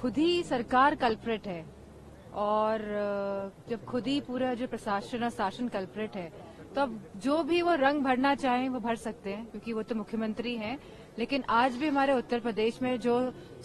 खुद ही सरकार कल्प्रिट है और जब खुद ही पूरा जो प्रशासन और शासन कल्प्रिट है तो अब जो भी वो रंग भरना चाहें वो भर सकते हैं क्योंकि वो तो मुख्यमंत्री हैं। लेकिन आज भी हमारे उत्तर प्रदेश में जो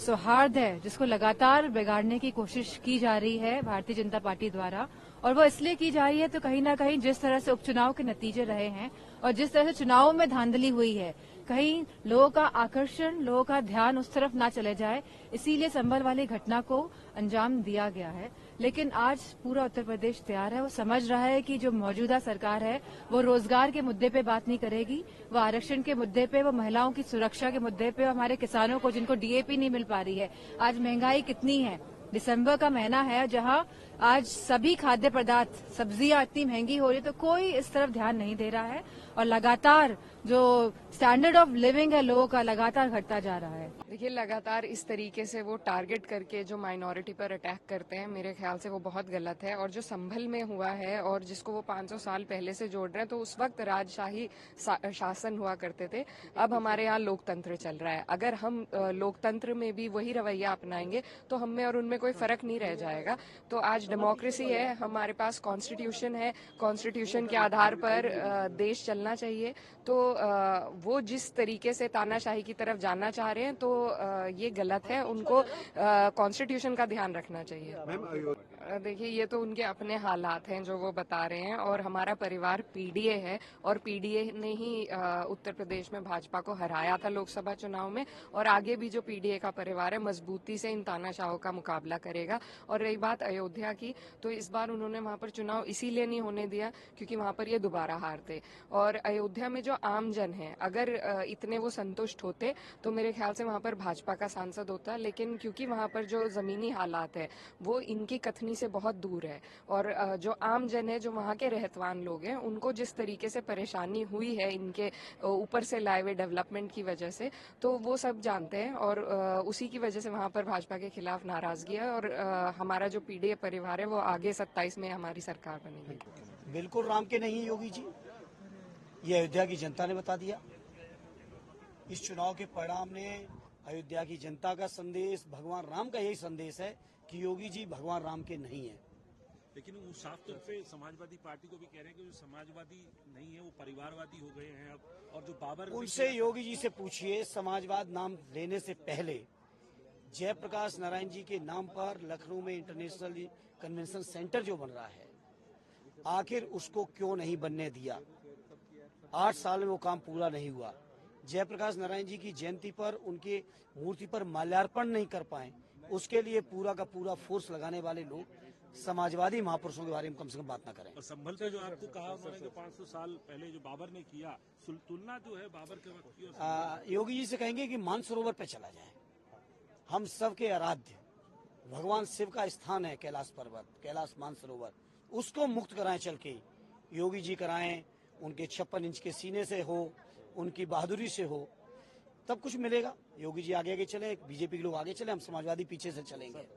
सौहार्द है जिसको लगातार बिगाड़ने की कोशिश की जा रही है भारतीय जनता पार्टी द्वारा, और वो इसलिए की जा रही है तो कहीं ना कहीं जिस तरह से उपचुनाव के नतीजे रहे हैं और जिस तरह से चुनाव में धांधली हुई है, कहीं लोगों का आकर्षण, लोगों का ध्यान उस तरफ ना चले जाए, इसीलिए संभल वाली घटना को अंजाम दिया गया है। लेकिन आज पूरा उत्तर प्रदेश तैयार है, वो समझ रहा है कि जो मौजूदा सरकार है वो रोजगार के मुद्दे पे बात नहीं करेगी, वो आरक्षण के मुद्दे पे, वो महिलाओं की सुरक्षा के मुद्दे पे, हमारे किसानों को जिनको डीएपी नहीं मिल पा रही है। आज महंगाई कितनी है, दिसंबर का महीना है जहां आज सभी खाद्य पदार्थ, सब्जियां इतनी महंगी हो रही है तो कोई इस तरफ ध्यान नहीं दे रहा है और लगातार जो स्टैंडर्ड ऑफ लिविंग है लोगों का लगातार घटता जा रहा है। देखिए, लगातार इस तरीके से वो टारगेट करके जो माइनॉरिटी पर अटैक करते हैं, मेरे ख्याल से वो बहुत गलत है। और जो संभल में हुआ है और जिसको वो 500 साल पहले से जोड़ रहे हैं, तो उस वक्त राजशाही शासन हुआ करते थे, अब हमारे यहाँ लोकतंत्र चल रहा है। अगर हम लोकतंत्र में भी वही रवैया अपनाएंगे तो हम में और उनमें कोई फर्क नहीं रह जाएगा। तो आज डेमोक्रेसी है, हमारे पास कॉन्स्टिट्यूशन है, कॉन्स्टिट्यूशन के आधार पर देश चलना चाहिए। तो वो जिस तरीके से तानाशाही की तरफ जाना चाह रहे हैं तो ये गलत है, उनको कॉन्स्टिट्यूशन का ध्यान रखना चाहिए। देखिए, ये तो उनके अपने हालात हैं जो वो बता रहे हैं, और हमारा परिवार पीडीए है और पीडीए ने ही उत्तर प्रदेश में भाजपा को हराया था लोकसभा चुनाव में, और आगे भी जो पीडीए का परिवार है मजबूती से इन तानाशाहों का मुकाबला करेगा। और रही बात अयोध्या की, तो इस बार उन्होंने वहां पर चुनाव इसीलिए नहीं होने दिया क्योंकि वहां पर ये दोबारा हारते, और अयोध्या में जो आम जन है अगर इतने वो संतुष्ट होते तो मेरे ख्याल से वहां पर भाजपा का सांसद होता। लेकिन क्योंकि वहां पर जो जमीनी हालात है वो इनकी कथनी से बहुत दूर है, और जो आम जन है, जो वहां के रहतवान लोग हैं, उनको जिस तरीके से परेशानी हुई है इनके ऊपर से लाए हुए डेवलपमेंट की वजह से, तो वो सब जानते हैं, और उसी की वजह से वहां पर भाजपा के खिलाफ नाराजगी है। और हमारा जो पीडीए परिवार है वो आगे 27 में हमारी सरकार बनेगी। बिल्कुल राम के नहीं योगी जी, ये अयोध्या की जनता ने बता दिया। इस चुनाव के परिणाम ने अयोध्या की जनता का संदेश, भगवान राम का यही संदेश है कि योगी जी भगवान राम के नहीं है। लेकिन वो साफ तौर पे समाजवादी पार्टी को भी कह रहे हैं कि वो समाजवादी नहीं है, वो परिवारवादी हो गए हैं अब। और जो बाबर, उनसे योगी जी से पूछिए, समाजवाद नाम लेने से पहले जयप्रकाश नारायण जी के नाम पर लखनऊ में इंटरनेशनल कन्वेंशन सेंटर जो बन रहा है, आखिर उसको क्यों नहीं बनने दिया? 8 साल में वो काम पूरा नहीं हुआ। जयप्रकाश नारायण जी की जयंती पर उनके मूर्ति पर माल्यार्पण नहीं कर पाए, उसके लिए पूरा का पूरा फोर्स लगाने वाले लोग समाजवादी महापुरुषों के बारे में कम से कम बात ना करें। और संभल पे जो आपको कहा उन्होंने कि 500 साल पहले जो बाबर ने किया, तुलना जो है बाबर के वक्त की और योगी जी से कहेंगे कि मानसरोवर पे चला जाए। हम सबके आराध्य भगवान शिव का स्थान है कैलाश पर्वत, कैलाश मानसरोवर, उसको मुक्त कराएं चल के। योगी जी कराएं, उनके 56 इंच के सीने से हो, उनकी बहादुरी से हो, तब कुछ मिलेगा। योगी जी आगे आगे चले, बीजेपी के लोग आगे चले, हम समाजवादी पीछे से चलेंगे।